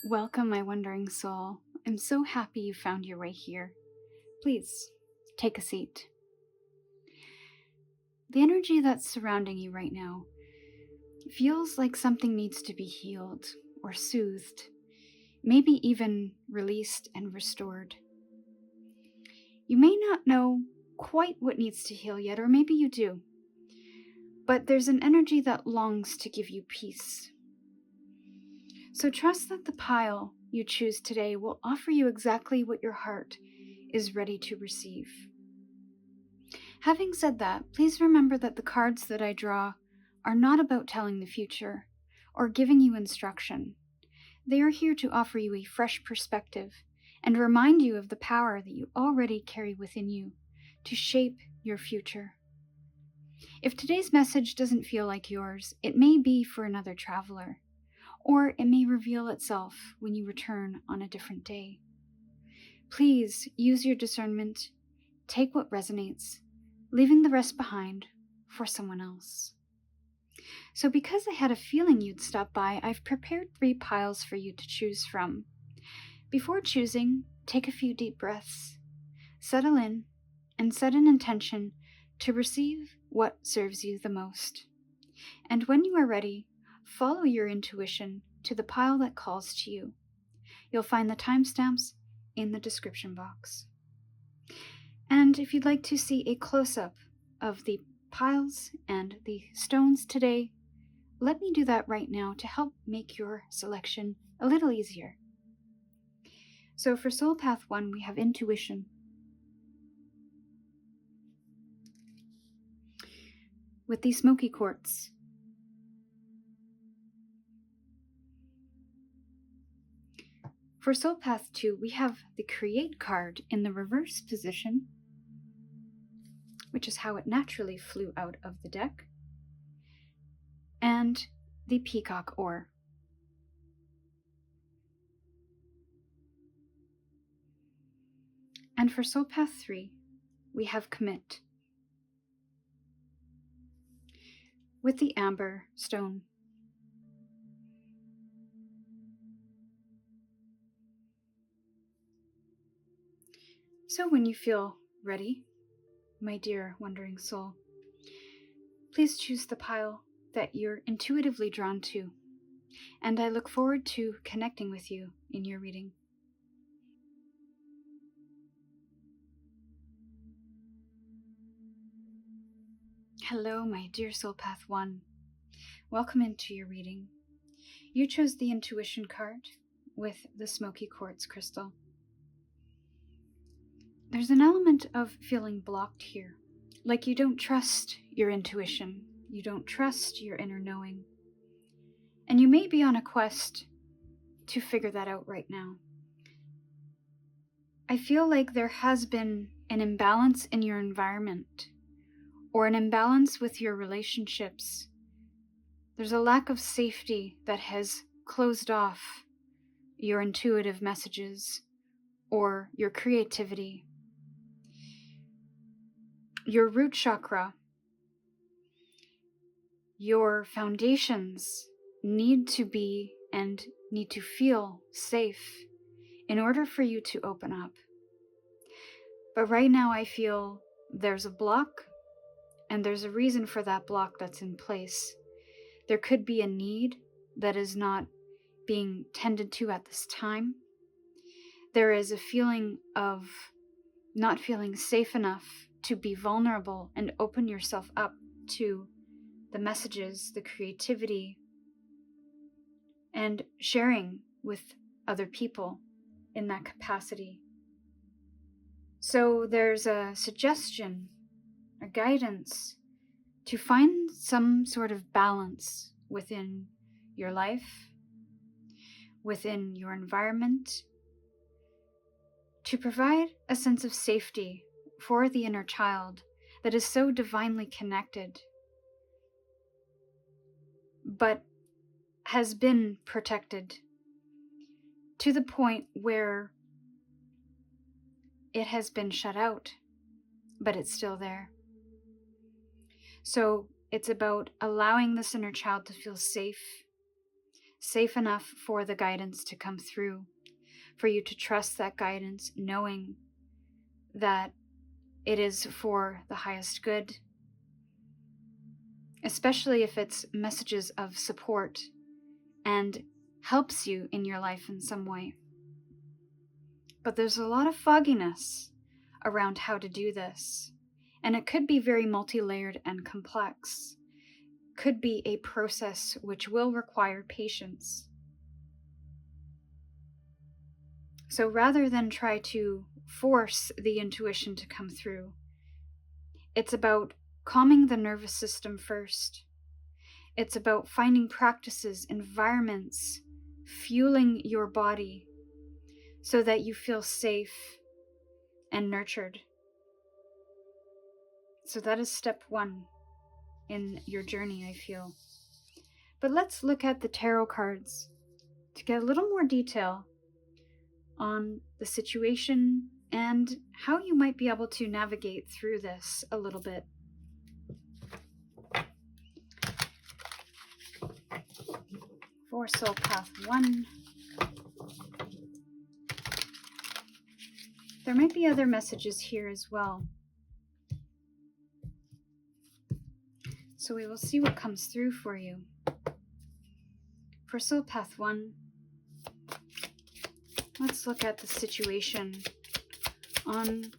Welcome, my wandering soul. I'm so happy you found your way here. Please, take a seat. The energy that's surrounding you right now feels like something needs to be healed or soothed, maybe even released and restored. You may not know quite what needs to heal yet, or maybe you do, but there's an energy that longs to give you peace. So trust that the pile you choose today will offer you exactly what your heart is ready to receive. Having said that, please remember that the cards that I draw are not about telling the future or giving you instruction. They are here to offer you a fresh perspective and remind you of the power that you already carry within you to shape your future. If today's message doesn't feel like yours, it may be for another traveler, or it may reveal itself when you return on a different day. Please use your discernment, take what resonates, leaving the rest behind for someone else. So because I had a feeling you'd stop by, I've prepared 3 piles for you to choose from. Before choosing, take a few deep breaths, settle in, and set an intention to receive what serves you the most. And when you are ready, follow your intuition to the pile that calls to you. You'll find the timestamps in the description box. And if you'd like to see a close-up of the piles and the stones today, let me do that right now to help make your selection a little easier. So for Soul Path 1, we have intuition. With the smoky quartz. For Soul Path 2, we have the Create card in the reverse position, which is how it naturally flew out of the deck, and the Peacock ore. And for Soul Path 3, we have Commit with the amber stone. So when you feel ready, my dear wandering soul, please choose the pile that you're intuitively drawn to, and I look forward to connecting with you in your reading. Hello, my dear Soul Path 1. Welcome into your reading. You chose the Intuition card with the smoky quartz crystal. There's an element of feeling blocked here, like you don't trust your intuition, you don't trust your inner knowing, and you may be on a quest to figure that out right now. I feel like there has been an imbalance in your environment, or an imbalance with your relationships. There's a lack of safety that has closed off your intuitive messages or your creativity. Your root chakra, your foundations need to be and need to feel safe in order for you to open up. But right now I feel there's a block, and there's a reason for that block that's in place. There could be a need that is not being tended to at this time. There is a feeling of not feeling safe enough to be vulnerable and open yourself up to the messages, the creativity, and sharing with other people in that capacity. So there's a suggestion, a guidance to find some sort of balance within your life, within your environment, to provide a sense of safety for the inner child that is so divinely connected, but has been protected to the point where it has been shut out, but it's still there. So it's about allowing this inner child to feel safe safe enough for the guidance to come through, for you to trust that guidance, knowing that it is for the highest good, especially if it's messages of support and helps you in your life in some way. But there's a lot of fogginess around how to do this, and it could be very multi-layered and complex. Could be a process which will require patience. So rather than try to force the intuition to come through, it's about calming the nervous system first. It's about finding practices, environments, fueling your body so that you feel safe and nurtured. So that is step one in your journey, I feel. But let's look at the tarot cards to get a little more detail on the situation and how you might be able to navigate through this a little bit. For Soul Path 1, there might be other messages here as well. So we will see what comes through for you. For Soul Path 1, let's look at the situation on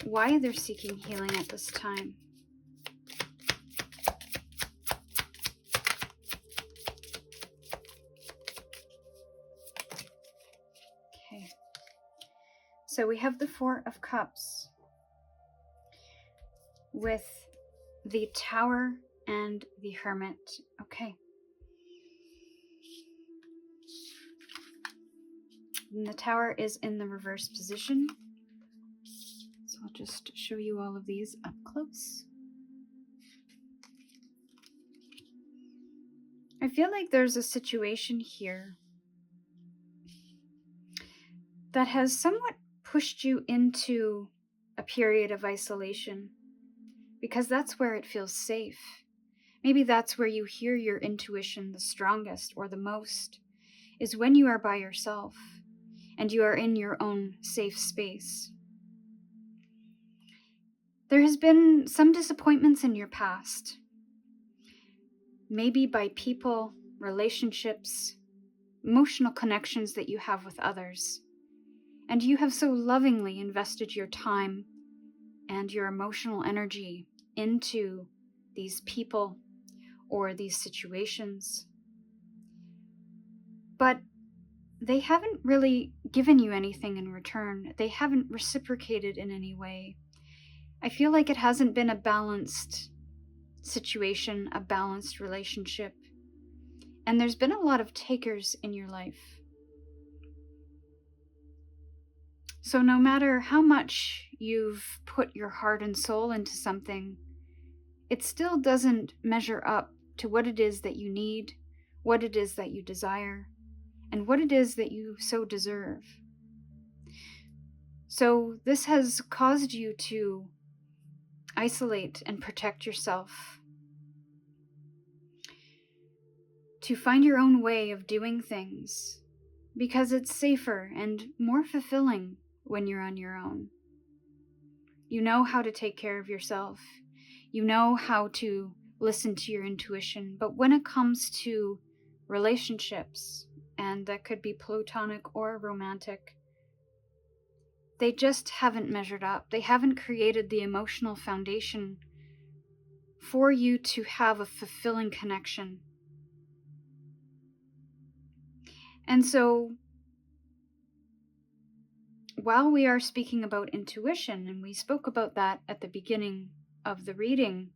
why they're seeking healing at this time. Okay. So we have the Four of Cups with the Tower and the Hermit. Okay. And the Tower is in the reverse position. So I'll just show you all of these up close. I feel like there's a situation here that has somewhat pushed you into a period of isolation because that's where it feels safe. Maybe that's where you hear your intuition the strongest or the most, is when you are by yourself and you are in your own safe space. There has been some disappointments in your past, maybe by people, relationships, emotional connections that you have with others. And you have so lovingly invested your time and your emotional energy into these people or these situations. But they haven't really given you anything in return. They haven't reciprocated in any way. I feel like it hasn't been a balanced situation, a balanced relationship. And there's been a lot of takers in your life. So no matter how much you've put your heart and soul into something, it still doesn't measure up to what it is that you need, what it is that you desire, and what it is that you so deserve. So this has caused you to isolate and protect yourself, to find your own way of doing things, because it's safer and more fulfilling when you're on your own. You know how to take care of yourself. You know how to listen to your intuition. But when it comes to relationships, and that could be platonic or romantic, they just haven't measured up. They haven't created the emotional foundation for you to have a fulfilling connection. And so, while we are speaking about intuition, and we spoke about that at the beginning of the reading,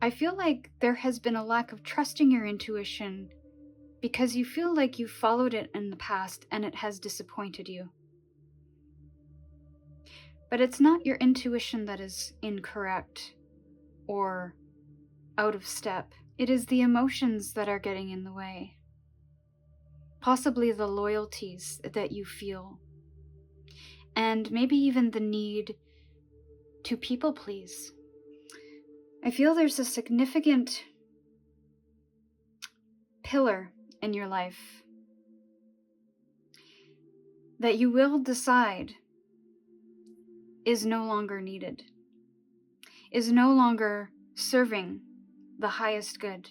I feel like there has been a lack of trusting your intuition because you feel like you followed it in the past and it has disappointed you. But it's not your intuition that is incorrect or out of step. It is the emotions that are getting in the way. Possibly the loyalties that you feel. And maybe even the need to people please. I feel there's a significant pillar in your life that you will decide is no longer needed, is no longer serving the highest good.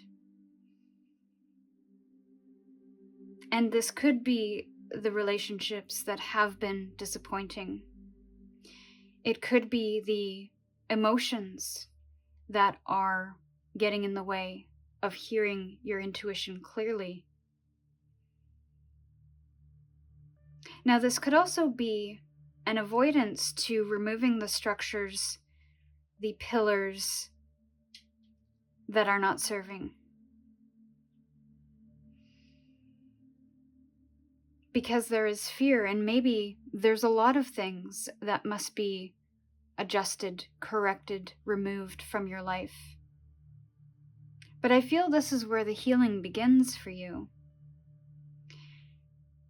And this could be the relationships that have been disappointing. It could be the emotions that are getting in the way of hearing your intuition clearly. Now, this could also be an avoidance to removing the structures, the pillars that are not serving. Because there is fear, and maybe there's a lot of things that must be adjusted, corrected, removed from your life. But I feel this is where the healing begins for you,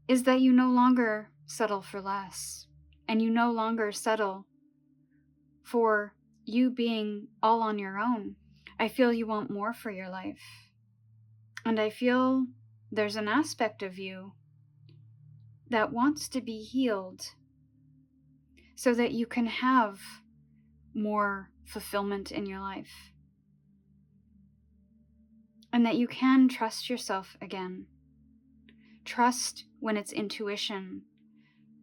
is that you no longer settle for less, and you no longer settle for you being all on your own. I feel you want more for your life. And I feel there's an aspect of you that wants to be healed so that you can have more fulfillment in your life. And that you can trust yourself again. Trust when it's intuition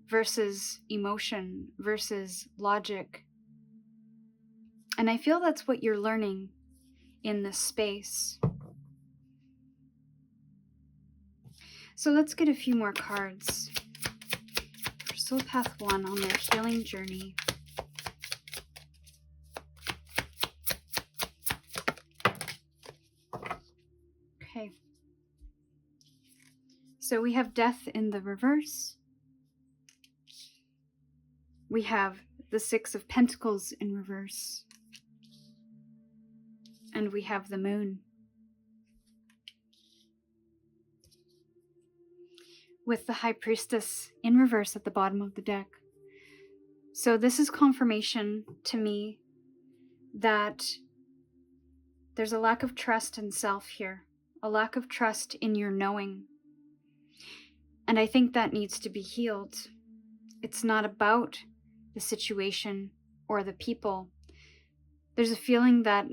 versus emotion versus logic. And I feel that's what you're learning in this space. So let's get a few more cards for Soul Path 1 on their healing journey. Okay. So we have Death in the reverse. We have the Six of Pentacles in reverse. And we have the Moon. With the High Priestess in reverse at the bottom of the deck. So this is confirmation to me that there's a lack of trust in self here, a lack of trust in your knowing. And I think that needs to be healed. It's not about the situation or the people. There's a feeling that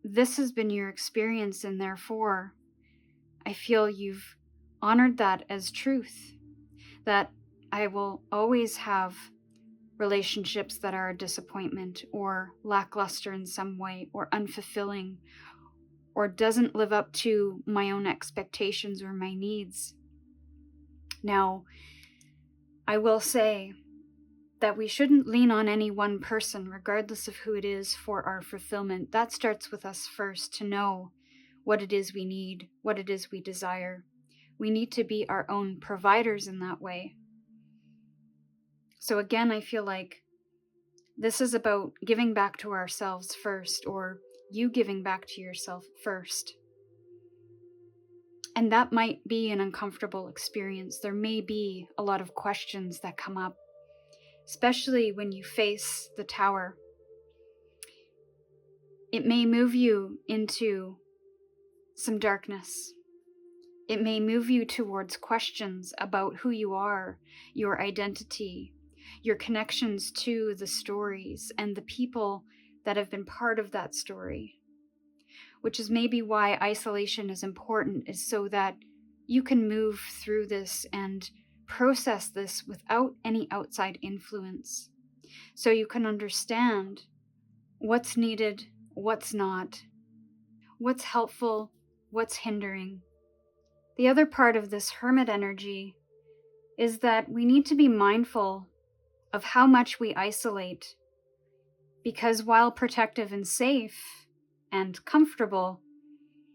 this has been your experience, and therefore I feel you've honored that as truth, that I will always have relationships that are a disappointment or lackluster in some way or unfulfilling or doesn't live up to my own expectations or my needs. Now, I will say that we shouldn't lean on any one person, regardless of who it is, for our fulfillment. That starts with us first, to know what it is we need, what it is we desire. We need to be our own providers in that way. So again, I feel like this is about giving back to ourselves first, or you giving back to yourself first. And that might be an uncomfortable experience. There may be a lot of questions that come up, especially when you face the Tower. It may move you into some darkness. It may move you towards questions about who you are, your identity, your connections to the stories and the people that have been part of that story. Which is maybe why isolation is important, is so that you can move through this and process this without any outside influence. So you can understand what's needed, what's not, what's helpful, what's hindering. The other part of this hermit energy is that we need to be mindful of how much we isolate, because while protective and safe and comfortable,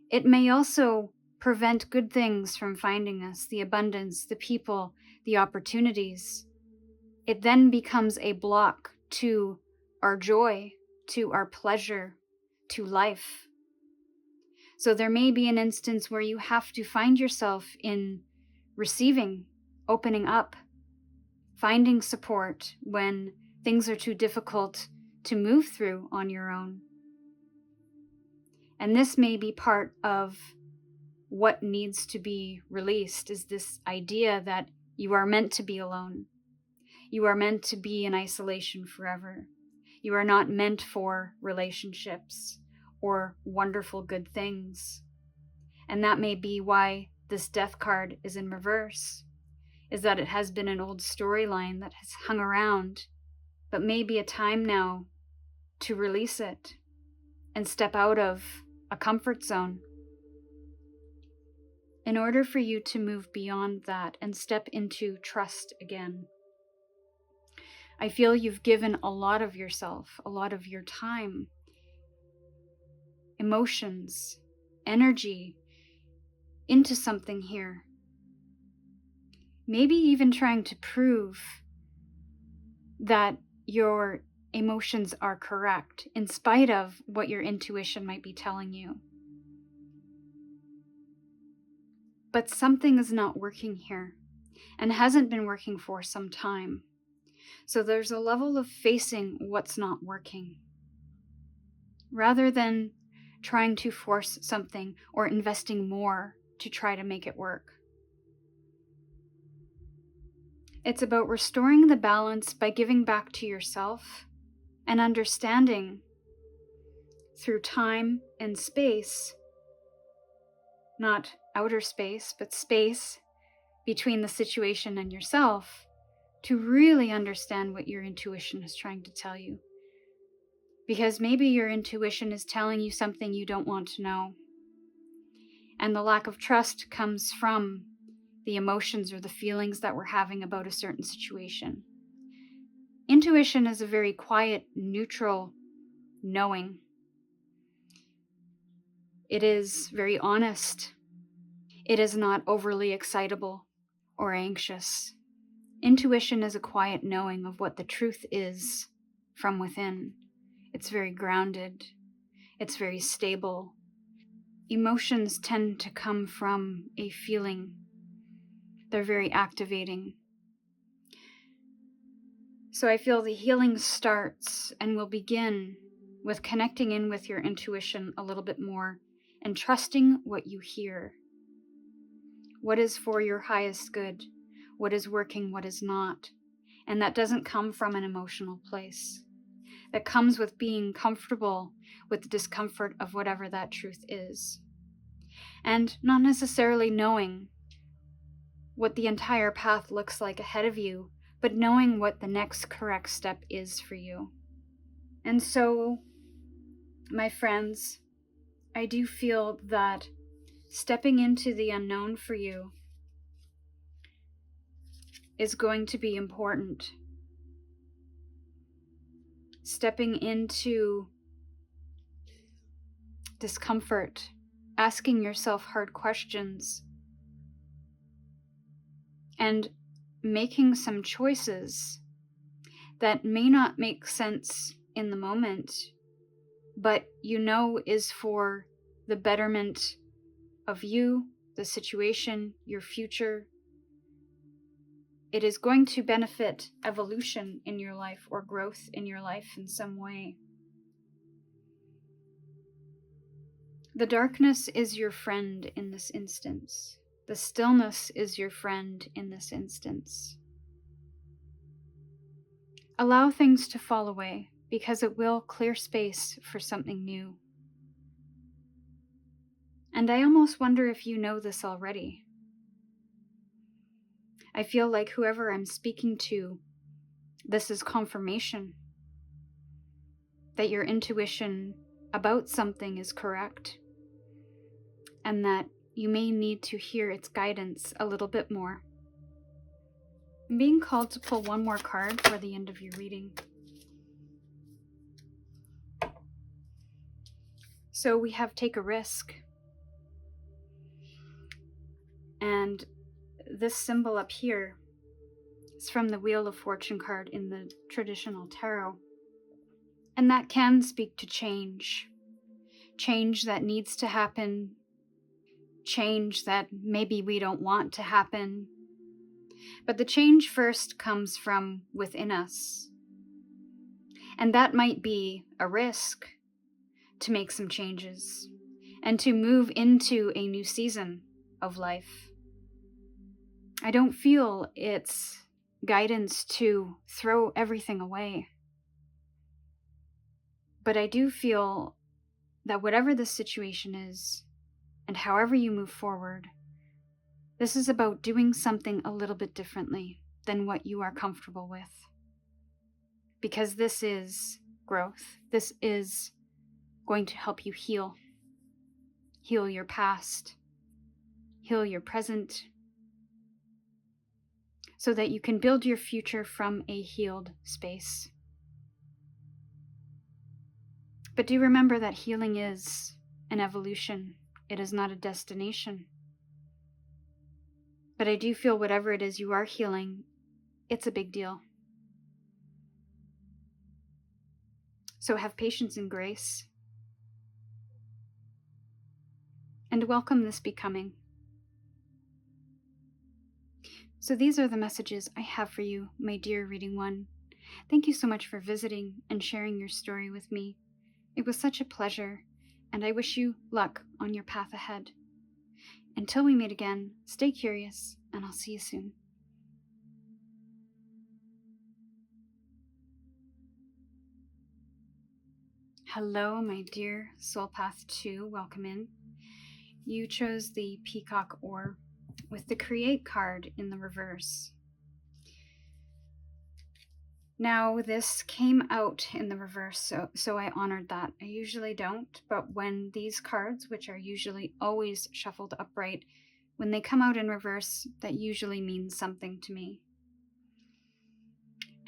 it may also prevent good things from finding us, the abundance, the people, the opportunities. It then becomes a block to our joy, to our pleasure, to life. So there may be an instance where you have to find yourself in receiving, opening up, finding support when things are too difficult to move through on your own. And this may be part of what needs to be released is this idea that you are meant to be alone. You are meant to be in isolation forever. You are not meant for relationships or wonderful good things. And that may be why this death card is in reverse, is that it has been an old storyline that has hung around, but may be a time now to release it and step out of a comfort zone. In order for you to move beyond that and step into trust again. I feel you've given a lot of yourself, a lot of your time, emotions, energy into something here. Maybe even trying to prove that your emotions are correct in spite of what your intuition might be telling you. But something is not working here and hasn't been working for some time. So there's a level of facing what's not working, rather than trying to force something or investing more to try to make it work. It's about restoring the balance by giving back to yourself and understanding through time and space, not outer space, but space between the situation and yourself, to really understand what your intuition is trying to tell you. Because maybe your intuition is telling you something you don't want to know. And the lack of trust comes from the emotions or the feelings that we're having about a certain situation. Intuition is a very quiet, neutral knowing. It is very honest. It is not overly excitable or anxious. Intuition is a quiet knowing of what the truth is from within. It's very grounded. It's very stable. Emotions tend to come from a feeling. They're very activating. So I feel the healing starts and will begin with connecting in with your intuition a little bit more and trusting what you hear. What is for your highest good? What is working, what is not? And that doesn't come from an emotional place. That comes with being comfortable with the discomfort of whatever that truth is. And not necessarily knowing what the entire path looks like ahead of you, but knowing what the next correct step is for you. And so, my friends, I do feel that stepping into the unknown for you is going to be important. Stepping into discomfort, asking yourself hard questions, and making some choices that may not make sense in the moment, but you know is for the betterment of you, the situation, your future. It is going to benefit evolution in your life or growth in your life in some way. The darkness is your friend in this instance. The stillness is your friend in this instance. Allow things to fall away because it will clear space for something new. And I almost wonder if you know this already. I feel like whoever I'm speaking to, this is confirmation that your intuition about something is correct and that you may need to hear its guidance a little bit more. I'm being called to pull one more card for the end of your reading. So we have take a risk. And this symbol up here is from the Wheel of Fortune card in the traditional tarot. And that can speak to change. Change that needs to happen. Change that maybe we don't want to happen. But the change first comes from within us. And that might be a risk to make some changes and to move into a new season of life. I don't feel it's guidance to throw everything away. But I do feel that whatever the situation is, and however you move forward, this is about doing something a little bit differently than what you are comfortable with. Because this is growth. This is going to help you heal. Heal your past. Heal your present. So that you can build your future from a healed space. But do remember that healing is an evolution. It is not a destination. But I do feel whatever it is you are healing, it's a big deal. So have patience and grace. And welcome this becoming. So these are the messages I have for you, my dear reading one. Thank you so much for visiting and sharing your story with me. It was such a pleasure, and I wish you luck on your path ahead. Until we meet again, stay curious, and I'll see you soon. Hello, my dear Soul Path 2. Welcome in. You chose the Peacock Ore with the Create card in the reverse. Now, this came out in the reverse, so I honored that. I usually don't, but when these cards, which are usually always shuffled upright, when they come out in reverse, that usually means something to me.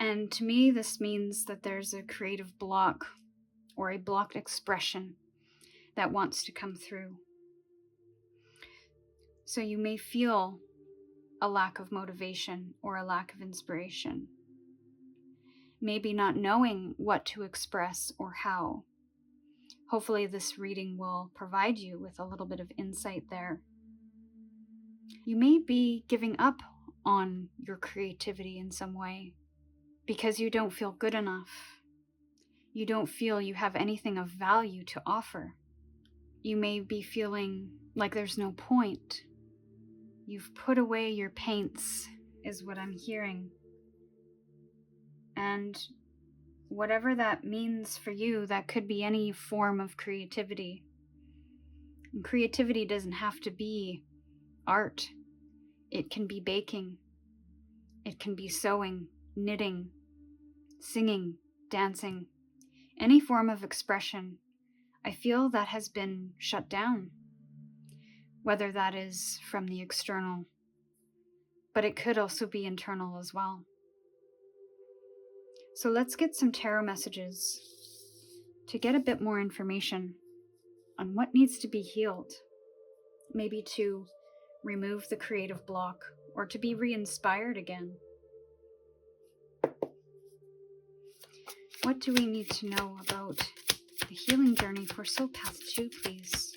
And to me, this means that there's a creative block or a blocked expression that wants to come through. So you may feel a lack of motivation or a lack of inspiration. Maybe not knowing what to express or how. Hopefully this reading will provide you with a little bit of insight there. You may be giving up on your creativity in some way because you don't feel good enough. You don't feel you have anything of value to offer. You may be feeling like there's no point. You've put away your paints, is what I'm hearing. And whatever that means for you, that could be any form of creativity. And creativity doesn't have to be art. It can be baking. It can be sewing, knitting, singing, dancing. Any form of expression, I feel that has been shut down. Whether that is from the external, but it could also be internal as well. So let's get some tarot messages to get a bit more information on what needs to be healed. Maybe to remove the creative block or to be re-inspired again. What do we need to know about the healing journey for Soul Path 2, please?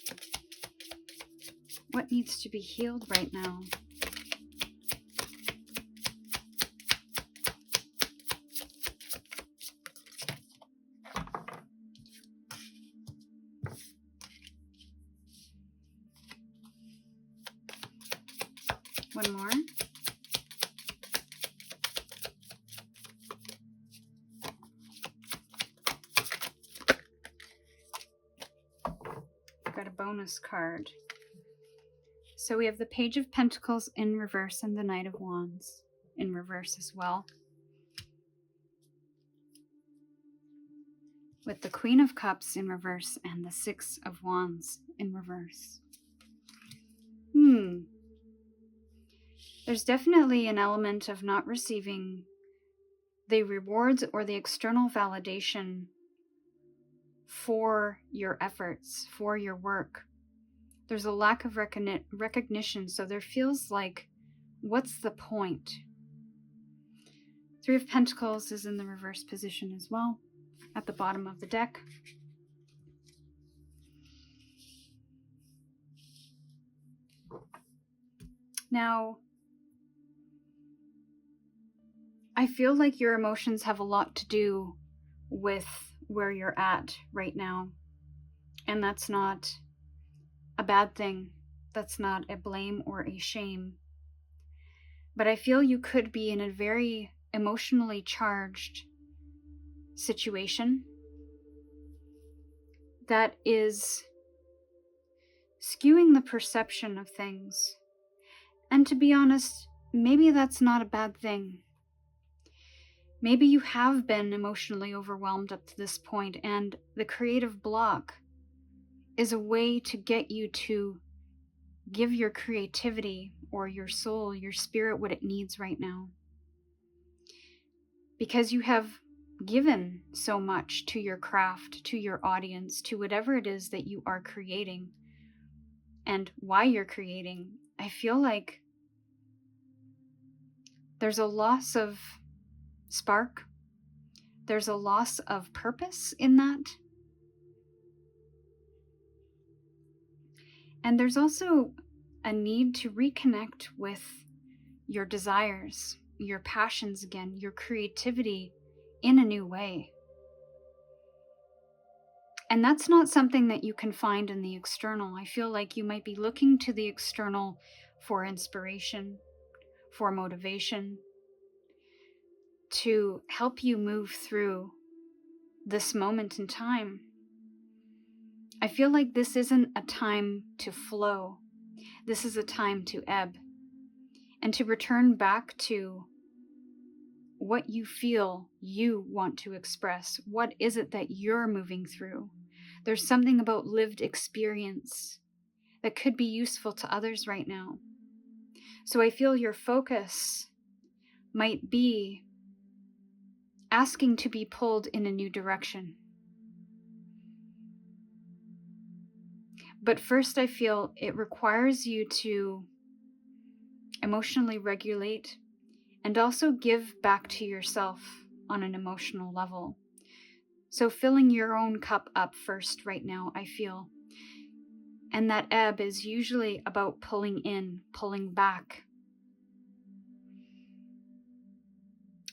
What needs to be healed right now? One more. Got a bonus card. So we have the Page of Pentacles in reverse and the Knight of Wands in reverse as well. With the Queen of Cups in reverse and the Six of Wands in reverse. There's definitely an element of not receiving the rewards or the external validation for your efforts, for your work. There's a lack of recognition, so there feels like, what's the point? Three of Pentacles is in the reverse position as well, at the bottom of the deck. Now, I feel like your emotions have a lot to do with where you're at right now. And that's not a bad thing. That's not a blame or a shame. But I feel you could be in a very emotionally charged situation that is skewing the perception of things. And to be honest, maybe that's not a bad thing. Maybe you have been emotionally overwhelmed up to this point, and the creative block is a way to get you to give your creativity or your soul, your spirit, what it needs right now. Because you have given so much to your craft, to your audience, to whatever it is that you are creating and why you're creating. I feel like there's a loss of spark. There's a loss of purpose in that. And there's also a need to reconnect with your desires, your passions again, your creativity in a new way. And that's not something that you can find in the external. I feel like you might be looking to the external for inspiration, for motivation, to help you move through this moment in time. I feel like this isn't a time to flow. This is a time to ebb and to return back to what you feel you want to express. What is it that you're moving through? There's something about lived experience that could be useful to others right now. So I feel your focus might be asking to be pulled in a new direction. But first, I feel it requires you to emotionally regulate and also give back to yourself on an emotional level. So filling your own cup up first right now, I feel. And that ebb is usually about pulling in, pulling back.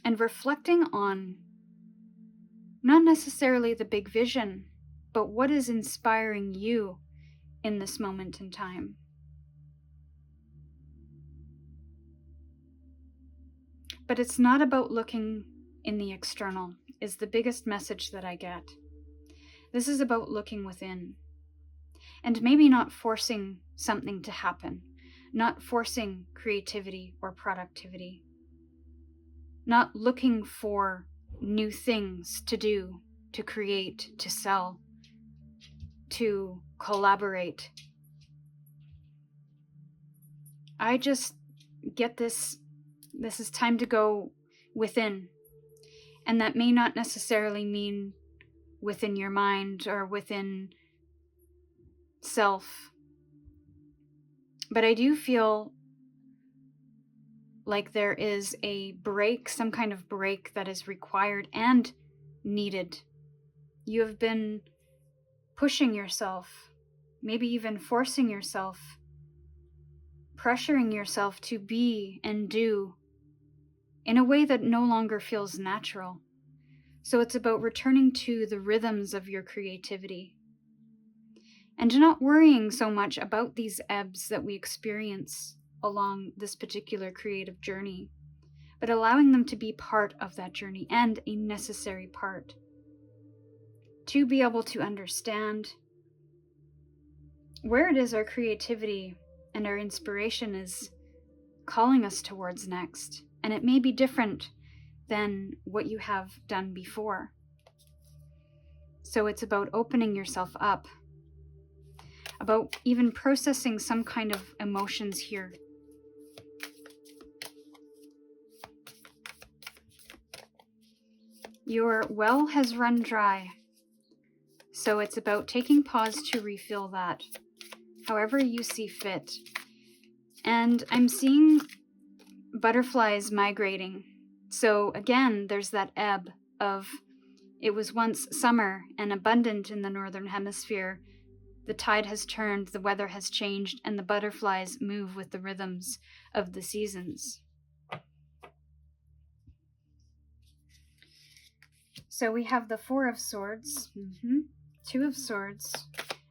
And reflecting on not necessarily the big vision, but what is inspiring you in this moment in time. But it's not about looking in the external, is the biggest message that I get. This is about looking within. And maybe not forcing something to happen, not forcing creativity or productivity, not looking for new things to do, to create, to sell, to collaborate. I just get this is time to go within. And that may not necessarily mean within your mind or within self. But I do feel like there is a break, some kind of break that is required and needed. You have been pushing yourself, maybe even forcing yourself, pressuring yourself to be and do in a way that no longer feels natural. So it's about returning to the rhythms of your creativity and not worrying so much about these ebbs that we experience along this particular creative journey, but allowing them to be part of that journey and a necessary part to be able to understand where it is our creativity and our inspiration is calling us towards next. And it may be different than what you have done before. So it's about opening yourself up, about even processing some kind of emotions here. Your well has run dry, so it's about taking pause to refill that, however you see fit. And I'm seeing butterflies migrating. So again, there's that ebb of it was once summer and abundant in the northern hemisphere. The tide has turned, the weather has changed, and the butterflies move with the rhythms of the seasons. So we have the Four of Swords, Two of Swords,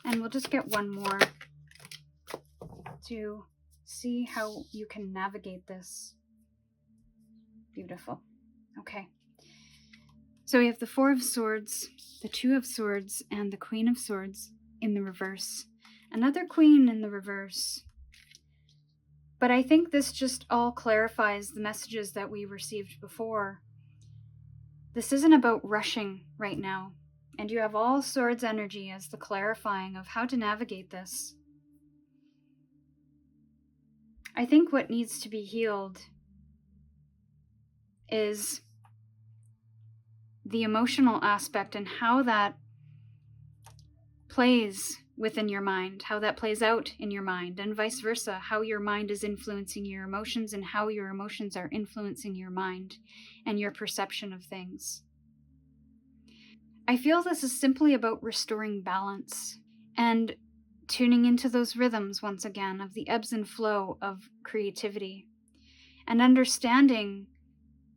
and we'll just get one more. to see how you can navigate this. Beautiful. Okay. So we have the Four of Swords, the Two of Swords, and the Queen of Swords in the reverse. Another Queen in the reverse. But I think this just all clarifies the messages that we received before. This isn't about rushing right now, and you have all Swords energy as the clarifying of how to navigate this. I think what needs to be healed is the emotional aspect and how that plays within your mind, how that plays out in your mind, and vice versa, how your mind is influencing your emotions and how your emotions are influencing your mind and your perception of things. I feel this is simply about restoring balance and tuning into those rhythms once again of the ebbs and flow of creativity, and understanding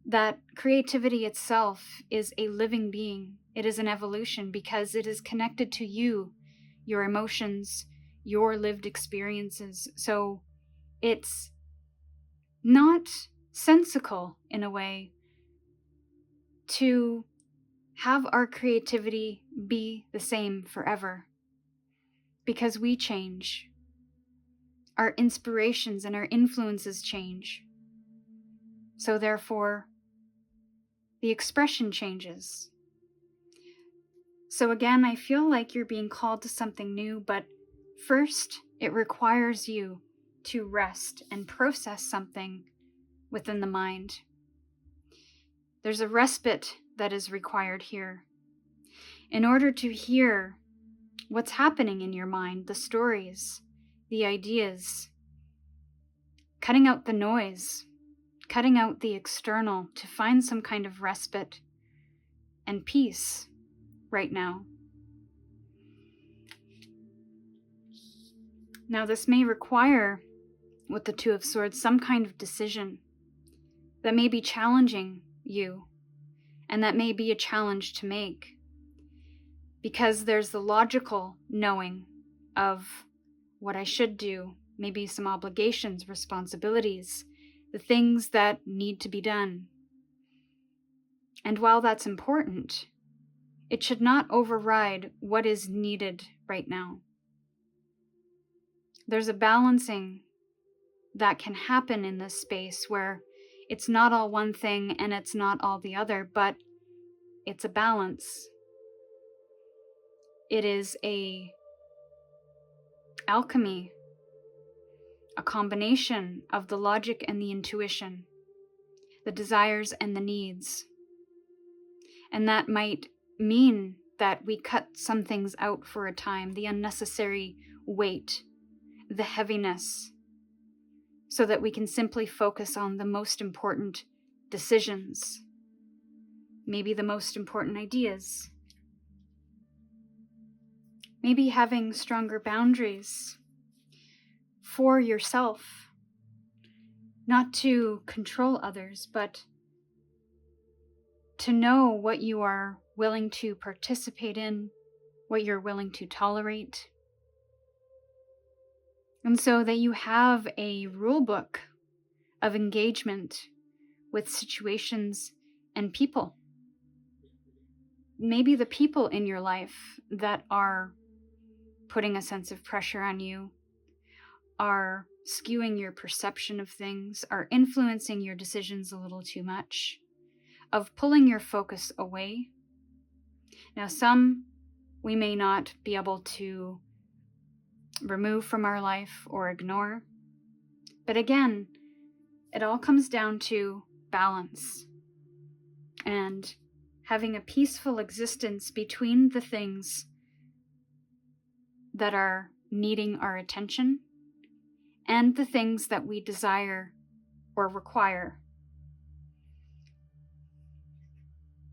that creativity itself is a living being. It is an evolution because it is connected to you, your emotions, your lived experiences. So it's not sensical in a way to have our creativity be the same forever, because we change. Our inspirations and our influences change. So therefore, the expression changes. So again, I feel like you're being called to something new, but first, it requires you to rest and process something within the mind. There's a respite that is required here. In order to hear what's happening in your mind, the stories, the ideas, cutting out the noise, cutting out the external to find some kind of respite and peace right now. Now, this may require, with the Two of Swords, some kind of decision that may be challenging you, and that may be a challenge to make, because there's the logical knowing of what I should do, maybe some obligations, responsibilities, the things that need to be done. And while that's important, it should not override what is needed right now. There's a balancing that can happen in this space where it's not all one thing and it's not all the other, but it's a balance. It is a alchemy, a combination of the logic and the intuition, the desires and the needs. And that might mean that we cut some things out for a time, the unnecessary weight, the heaviness, so that we can simply focus on the most important decisions, maybe the most important ideas, maybe having stronger boundaries for yourself, not to control others, but to know what you are willing to participate in, what you're willing to tolerate. And so that you have a rule book of engagement with situations and people. Maybe the people in your life that are putting a sense of pressure on you, are skewing your perception of things, are influencing your decisions a little too much, of pulling your focus away. Now, some we may not be able to remove from our life or ignore. But again, it all comes down to balance and having a peaceful existence between the things that are needing our attention and the things that we desire or require.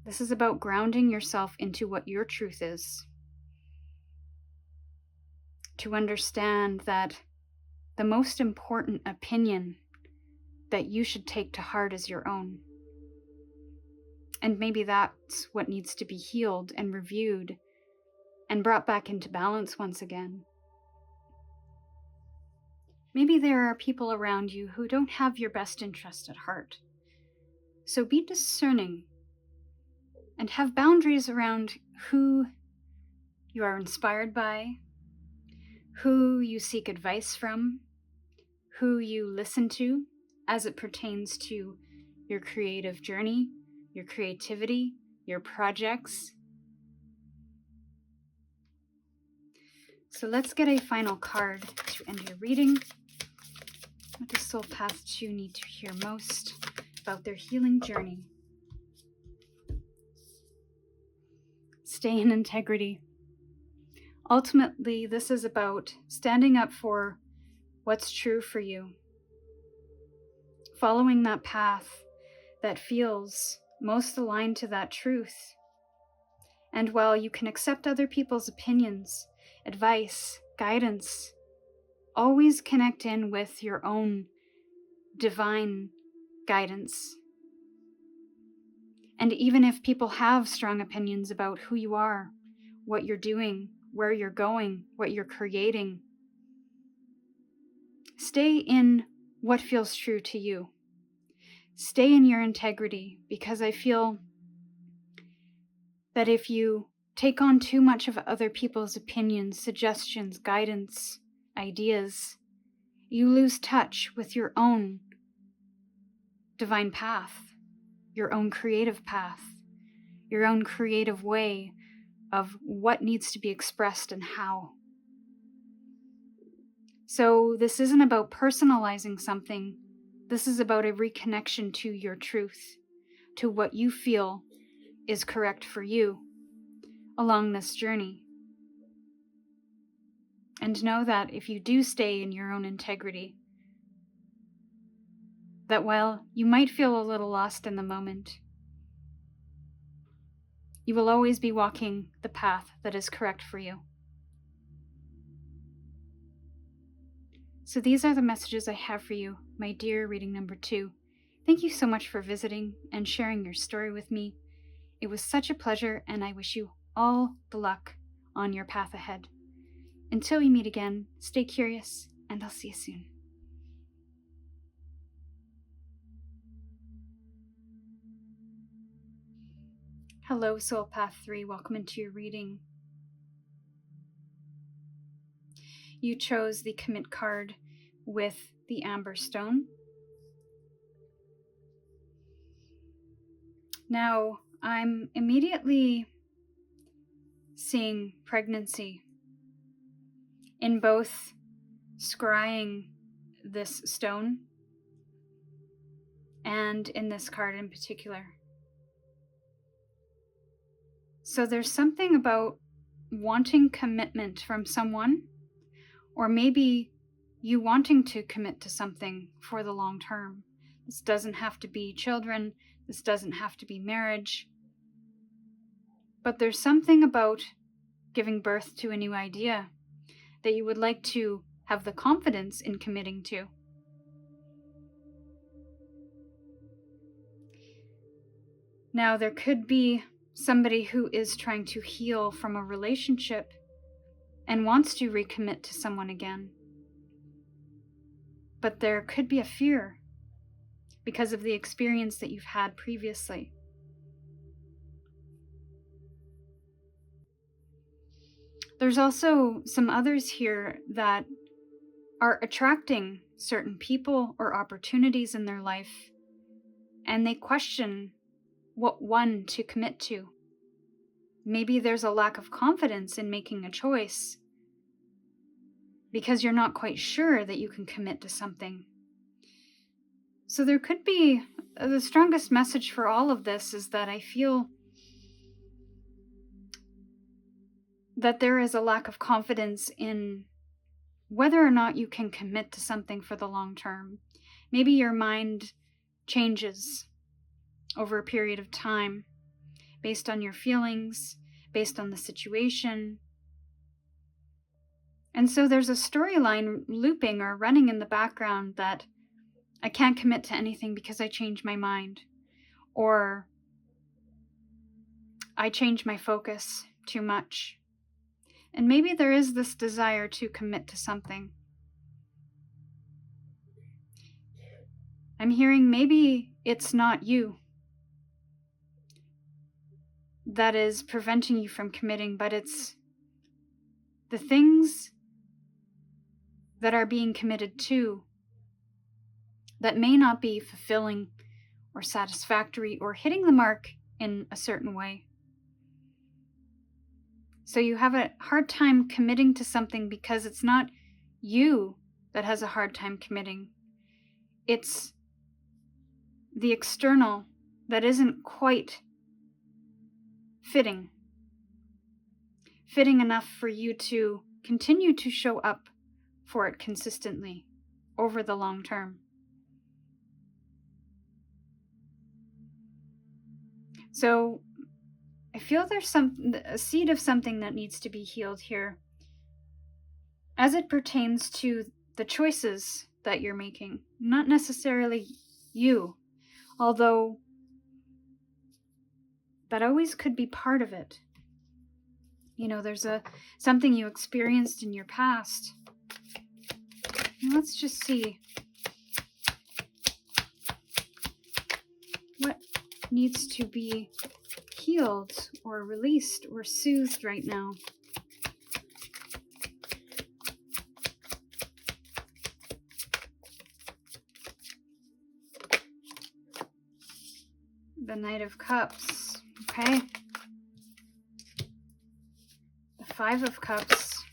This is about grounding yourself into what your truth is. To understand that the most important opinion that you should take to heart is your own. And maybe that's what needs to be healed and reviewed and brought back into balance once again. Maybe there are people around you who don't have your best interest at heart. So be discerning and have boundaries around who you are inspired by, who you seek advice from, who you listen to as it pertains to your creative journey, your creativity, your projects. So let's get a final card to end your reading. What does Soul Path 2 need to hear most about their healing journey? Stay in integrity. Ultimately, this is about standing up for what's true for you, following that path that feels most aligned to that truth. And while you can accept other people's opinions, advice, guidance, always connect in with your own divine guidance. And even if people have strong opinions about who you are, what you're doing, where you're going, what you're creating, stay in what feels true to you. Stay in your integrity, because I feel that if you take on too much of other people's opinions, suggestions, guidance, ideas, you lose touch with your own divine path, your own creative path, your own creative way of what needs to be expressed and how. So this isn't about personalizing something. This is about a reconnection to your truth, to what you feel is correct for you along this journey. And know that if you do stay in your own integrity, that while you might feel a little lost in the moment, you will always be walking the path that is correct for you. So these are the messages I have for you, my dear reading number 2. Thank you so much for visiting and sharing your story with me. It was such a pleasure, and I wish you all the luck on your path ahead. Until we meet again, stay curious, and I'll see you soon. Hello, Soul Path 3. Welcome into your reading. You chose the Commit card with the Amber Stone. Now, I'm immediately seeing pregnancy in both scrying this stone and in this card in particular. So there's something about wanting commitment from someone, or maybe you wanting to commit to something for the long term. This doesn't have to be children, this doesn't have to be marriage, but there's something about giving birth to a new idea that you would like to have the confidence in committing to. Now, there could be somebody who is trying to heal from a relationship and wants to recommit to someone again. But there could be a fear because of the experience that you've had previously. There's also some others here that are attracting certain people or opportunities in their life, and they question what one to commit to. Maybe there's a lack of confidence in making a choice because you're not quite sure that you can commit to something. So there could be, the strongest message for all of this is that I feel that there is a lack of confidence in whether or not you can commit to something for the long term. Maybe your mind changes over a period of time based on your feelings, based on the situation. And so there's a storyline looping or running in the background that I can't commit to anything because I changed my mind, or I changed my focus too much. And maybe there is this desire to commit to something. I'm hearing maybe it's not you that is preventing you from committing, but it's the things that are being committed to that may not be fulfilling or satisfactory or hitting the mark in a certain way. So you have a hard time committing to something because it's not you that has a hard time committing. It's the external that isn't quite fitting enough for you to continue to show up for it consistently over the long term. So I feel there's a seed of something that needs to be healed here as it pertains to the choices that you're making, not necessarily you, although that always could be part of it. You know, there's something you experienced in your past. Let's just see what needs to be healed or released or soothed right now. The Knight of Cups, okay? The Five of Cups.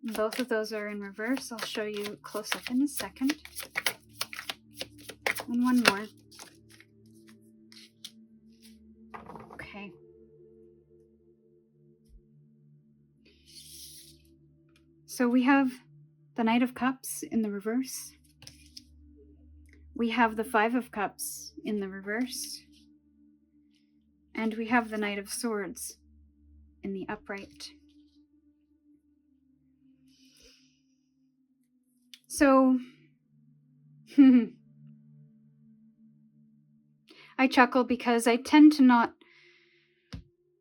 Both of those are in reverse. I'll show you close up in a second. And one more. Okay. So we have the Knight of Cups in the reverse. We have the Five of Cups in the reverse. And we have the Knight of Swords in the upright. So, I chuckle because I tend to not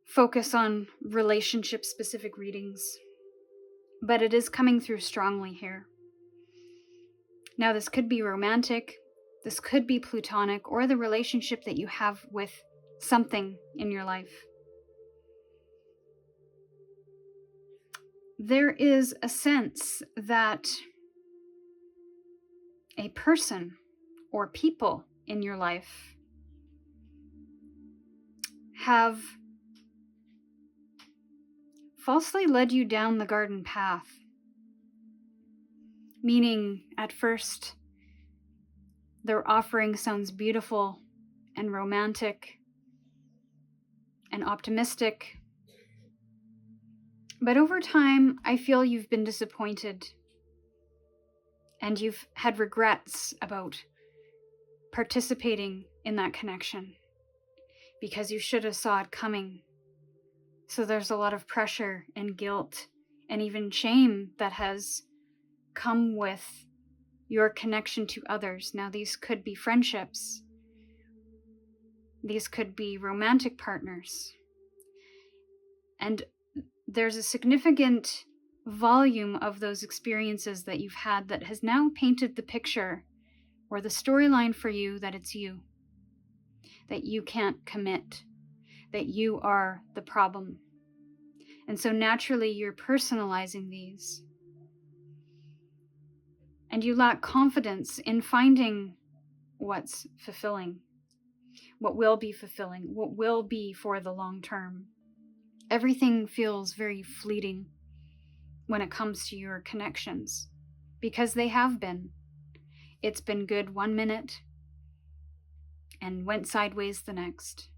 focus on relationship-specific readings, but it is coming through strongly here. Now, this could be romantic, this could be platonic, or the relationship that you have with something in your life. There is a sense that a person or people in your life have falsely led you down the garden path. Meaning, at first, their offering sounds beautiful and romantic and optimistic. But over time, I feel you've been disappointed and you've had regrets about participating in that connection because you should have saw it coming. So there's a lot of pressure and guilt and even shame that has come with your connection to others. Now, these could be friendships. These could be romantic partners. And there's a significant volume of those experiences that you've had that has now painted the picture or the storyline for you that it's you, that you can't commit, that you are the problem. And so naturally you're personalizing these. And you lack confidence in finding what's fulfilling, what will be fulfilling, what will be for the long term. Everything feels very fleeting when it comes to your connections, because they have been. It's been good 1 minute and went sideways the next.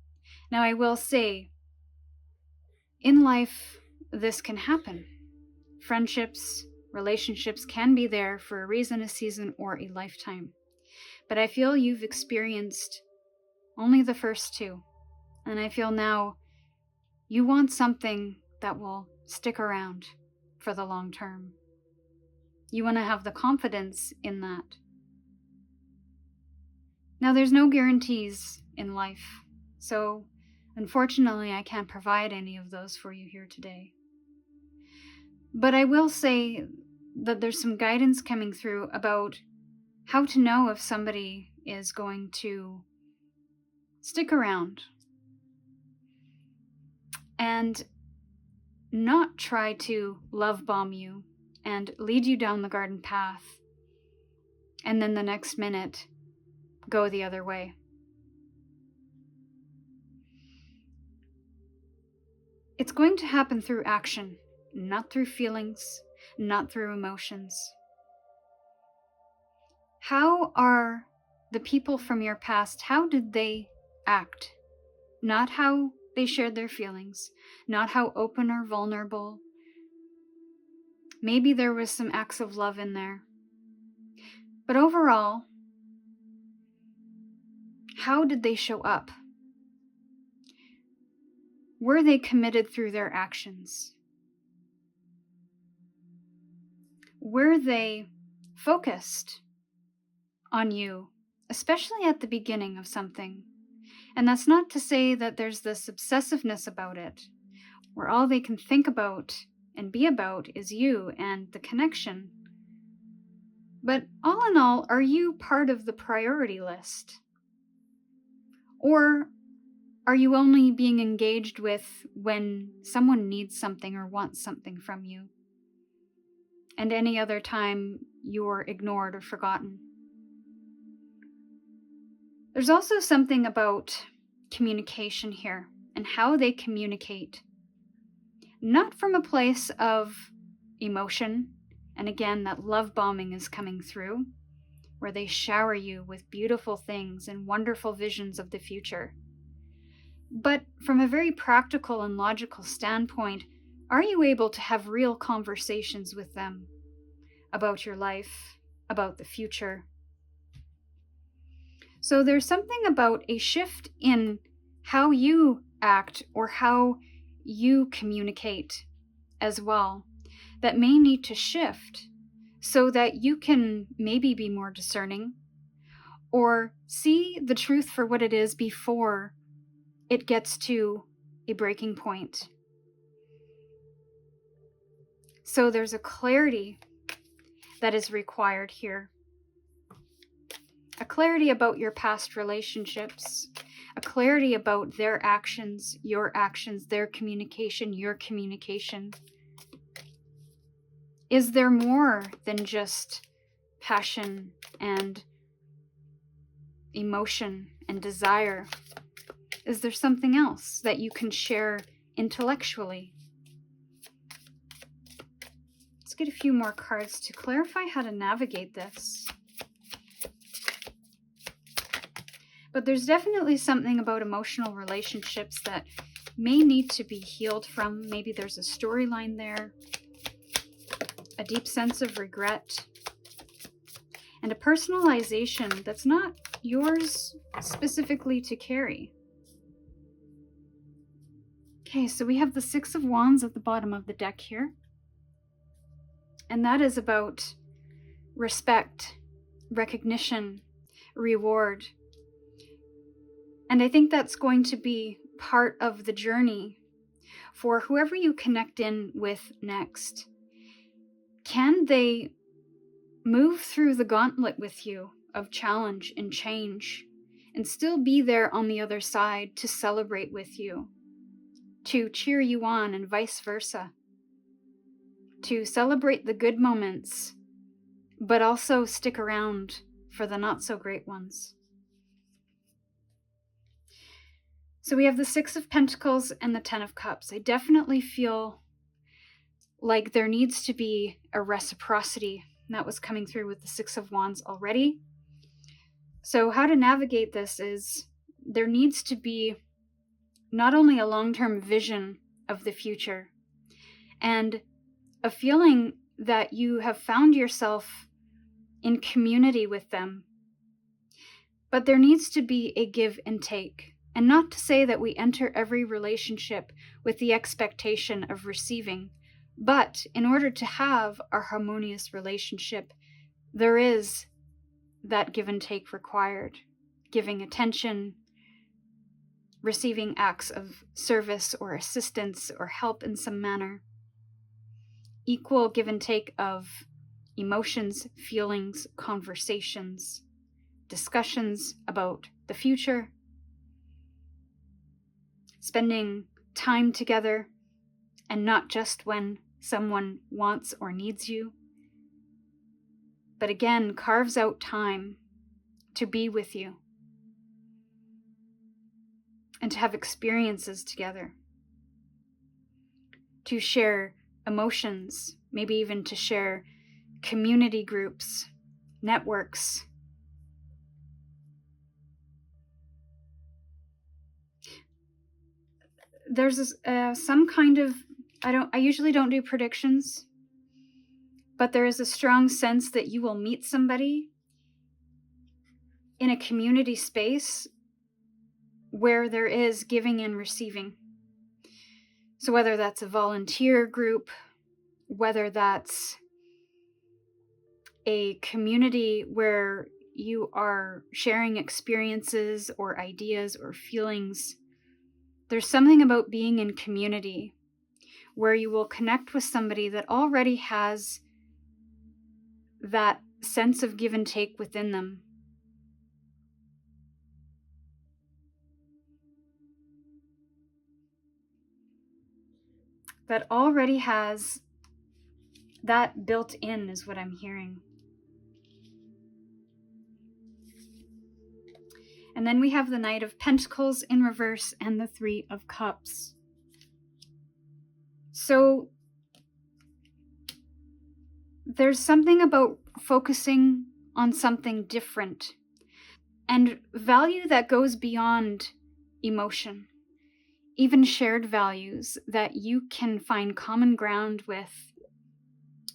Now, I will say, in life, this can happen. Friendships, relationships can be there for a reason, a season, or a lifetime. But I feel you've experienced only the first two. And I feel now you want something that will stick around for the long term. You want to have the confidence in that. Now, there's no guarantees in life, so unfortunately I can't provide any of those for you here today. But I will say that there's some guidance coming through about how to know if somebody is going to stick around and not try to love bomb you and lead you down the garden path, and then the next minute go the other way. It's going to happen through action, not through feelings, not through emotions. How are the people from your past, how did they act? Not how they shared their feelings, not how open or vulnerable. Maybe there was some acts of love in there. But overall, how did they show up? Were they committed through their actions? Were they focused on you, especially at the beginning of something? And that's not to say that there's this obsessiveness about it, where all they can think about and be about is you and the connection. But all in all, are you part of the priority list? Or are you only being engaged with when someone needs something or wants something from you? And any other time you're ignored or forgotten? There's also something about communication here and how they communicate. Not from a place of emotion, and again, that love bombing is coming through, where they shower you with beautiful things and wonderful visions of the future. But from a very practical and logical standpoint, are you able to have real conversations with them about your life, about the future? So there's something about a shift in how you act or how you communicate as well that may need to shift so that you can maybe be more discerning or see the truth for what it is before it gets to a breaking point. So there's a clarity that is required here. A clarity about your past relationships, a clarity about their actions, their communication, your communication. Is there more than just passion and emotion and desire? Is there something else that you can share intellectually? Let's get a few more cards to clarify how to navigate this. But there's definitely something about emotional relationships that may need to be healed from. Maybe there's a storyline there, a deep sense of regret, and a personalization that's not yours specifically to carry. Okay, so we have the Six of Wands at the bottom of the deck here. And that is about respect, recognition, reward. And I think that's going to be part of the journey for whoever you connect in with next. Can they move through the gauntlet with you of challenge and change and still be there on the other side to celebrate with you, to cheer you on, and vice versa? To celebrate the good moments, but also stick around for the not so great ones. So we have the Six of Pentacles and the Ten of Cups. I definitely feel like there needs to be a reciprocity. That was coming through with the Six of Wands already. So how to navigate this is there needs to be not only a long-term vision of the future and a feeling that you have found yourself in community with them, but there needs to be a give and take. And not to say that we enter every relationship with the expectation of receiving, but in order to have a harmonious relationship, there is that give and take required. Giving attention, receiving acts of service or assistance or help in some manner. Equal give and take of emotions, feelings, conversations, discussions about the future, spending time together, and not just when someone wants or needs you, but again, carves out time to be with you and to have experiences together, to share emotions, maybe even to share community groups, networks. There's some kind of, I usually don't do predictions, but there is a strong sense that you will meet somebody in a community space where there is giving and receiving. So whether that's a volunteer group, whether that's a community where you are sharing experiences or ideas or feelings, there's something about being in community where you will connect with somebody that already has that sense of give and take within them. That already has that built in, is what I'm hearing. And then we have the Knight of Pentacles in reverse and the Three of Cups. So there's something about focusing on something different and value that goes beyond emotion, even shared values that you can find common ground with.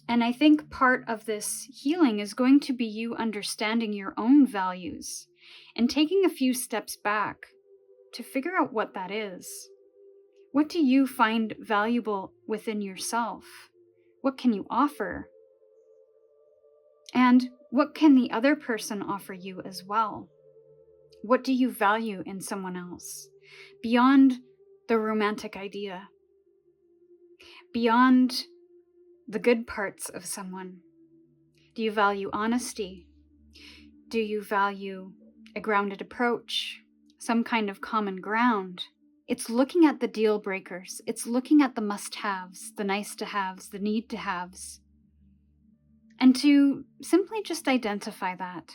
And I think part of this healing is going to be you understanding your own values and taking a few steps back to figure out what that is. What do you find valuable within yourself? What can you offer? And what can the other person offer you as well? What do you value in someone else? Beyond the romantic idea, beyond the good parts of someone. Do you value honesty? Do you value a grounded approach? Some kind of common ground? It's looking at the deal breakers. It's looking at the must-haves, the nice-to-haves, the need-to-haves. And to simply just identify that.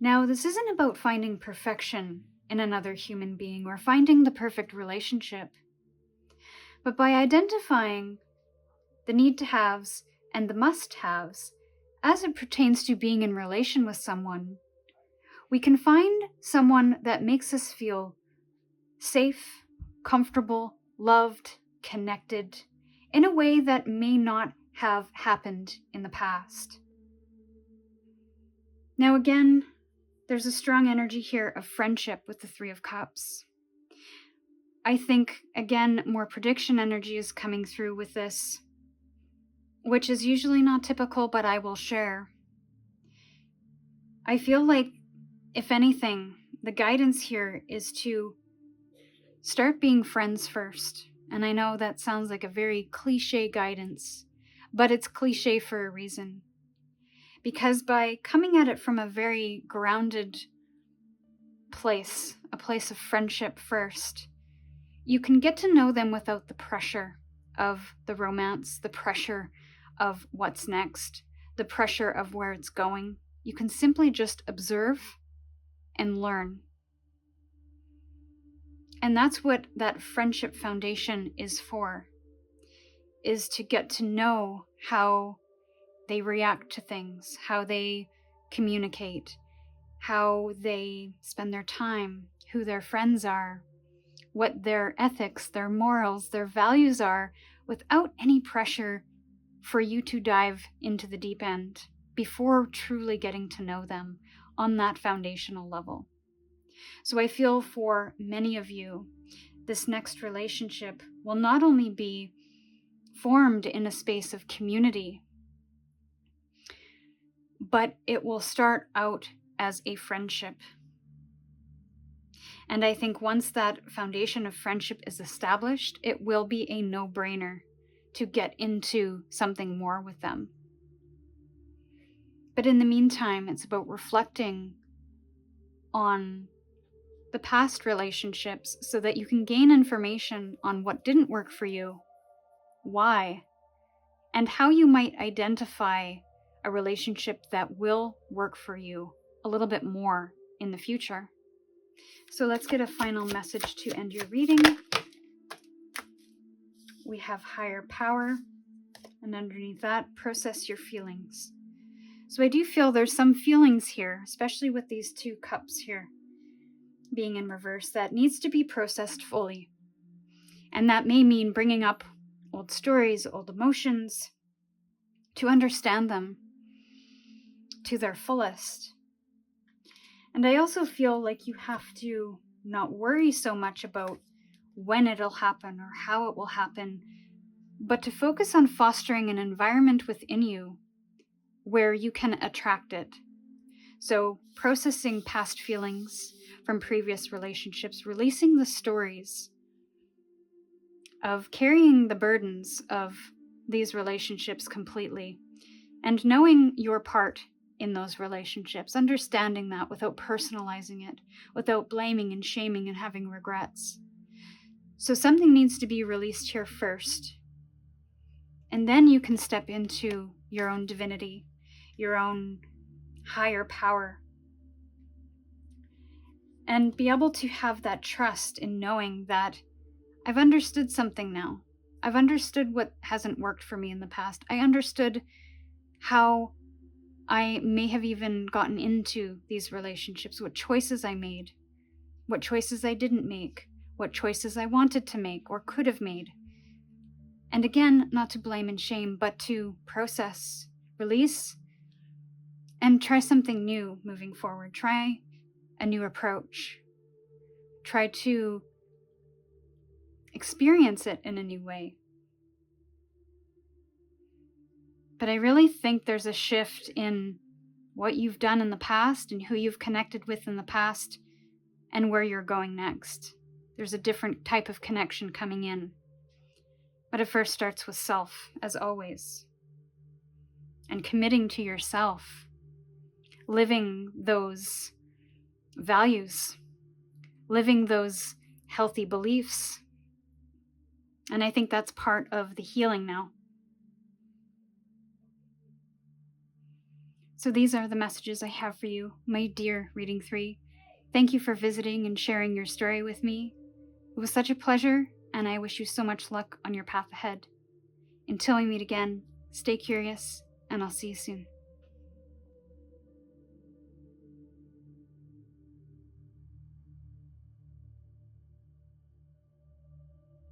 Now, this isn't about finding perfection in another human being or finding the perfect relationship. But by identifying the need-to-haves and the must-haves as it pertains to being in relation with someone, we can find someone that makes us feel safe, comfortable, loved, connected, in a way that may not have happened in the past. Now again, there's a strong energy here of friendship with the Three of Cups. I think, again, more prediction energy is coming through with this, which is usually not typical, but I will share. I feel like, if anything, the guidance here is to start being friends first. And I know that sounds like a very cliche guidance, but it's cliche for a reason. Because by coming at it from a very grounded place, a place of friendship first, you can get to know them without the pressure of the romance, the pressure of what's next, the pressure of where it's going. You can simply just observe and learn. And that's what that friendship foundation is for, is to get to know how they react to things, how they communicate, how they spend their time, who their friends are, what their ethics, their morals, their values are, without any pressure for you to dive into the deep end before truly getting to know them on that foundational level. So I feel for many of you, this next relationship will not only be formed in a space of community, but it will start out as a friendship. And I think once that foundation of friendship is established, it will be a no-brainer to get into something more with them. But in the meantime, it's about reflecting on the past relationships so that you can gain information on what didn't work for you, why, and how you might identify a relationship that will work for you a little bit more in the future. So let's get a final message to end your reading. We have higher power, and underneath that, process your feelings. So I do feel there's some feelings here, especially with these 2 cups here being in reverse, that needs to be processed fully. And that may mean bringing up old stories, old emotions, to understand them to their fullest. And I also feel like you have to not worry so much about when it'll happen or how it will happen, but to focus on fostering an environment within you where you can attract it. So processing past feelings from previous relationships, releasing the stories of carrying the burdens of these relationships completely, and knowing your part in those relationships, understanding that without personalizing it, without blaming and shaming and having regrets. So something needs to be released here first, and then you can step into your own divinity, your own higher power, and be able to have that trust in knowing that I've understood something now. I've understood what hasn't worked for me in the past. I understood how I may have even gotten into these relationships, what choices I made, what choices I didn't make, what choices I wanted to make or could have made. And again, not to blame and shame, but to process, release, and try something new moving forward. Try a new approach. Try to experience it in a new way. But I really think there's a shift in what you've done in the past and who you've connected with in the past and where you're going next. There's a different type of connection coming in. But it first starts with self, as always. And committing to yourself. Living those values. Living those healthy beliefs. And I think that's part of the healing now. So these are the messages I have for you, my dear Reading 3. Thank you for visiting and sharing your story with me. It was such a pleasure, and I wish you so much luck on your path ahead. Until we meet again, stay curious, and I'll see you soon.